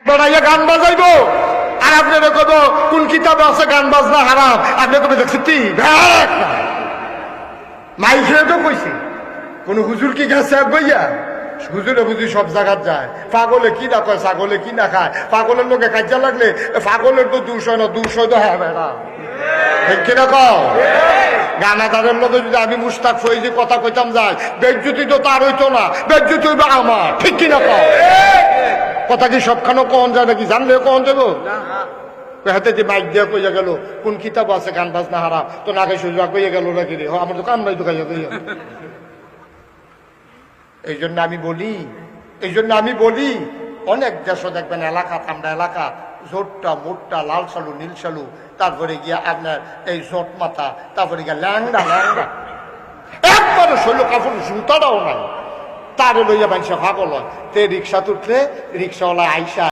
বেড়াইয়া গান বাজাইবো আর আপনারা কব কোন কিতাবে আছে গান বাজনা হারাম, আপনি কবে দেখছি মাইকে তো কইছি কোন হুজুর কি গেছে এক বইয়া? হুজুরে বুঝি সব জায়গায় যায়। পাগলে কি না কয়, ছাগলে কি না খায়, পাগলের লোকে কাজা লাগলে পাগলের তো 200 না 200 তো হ্যাঁ বেড়া ঠিক কিনা কও। গানাদারের লোকে যদি আমি মুস্তাক ফৈজি কথা কইতাম যাই, বেজ্জুতি তো তার হইতো না, বেজ্জুতি হইবে আমার, ঠিক কিনা কও। কথা কি সবখানে কন যায় নাকি? জানলে কন যাবো হাতে যে মাইক দিয়া কইয়া গেল কোন কিতাব আছে গান বাজনা হারাম, তো নাকে সুজা কইয়া গেল নাকি রে, আমার তো কাম নাই তো খাইয়া কইয়া। এই জন্য আমি বলি অনেক দেশ দেখবেন এলাকা, আমরা এলাকা জোটটা মোটটা লাল সালু নীল সালু, তারপরে গিয়া আপনার এই জোট মাথা, তারপরে গিয়া ল্যাংড়া ল্যাংড়া একবারে শৈল কাপড় জুতাটাও নাই, তারে লইয়া মানুষে ভাগল হয়। তে রিক্সা তুললে রিক্সাওয়ালা আইসা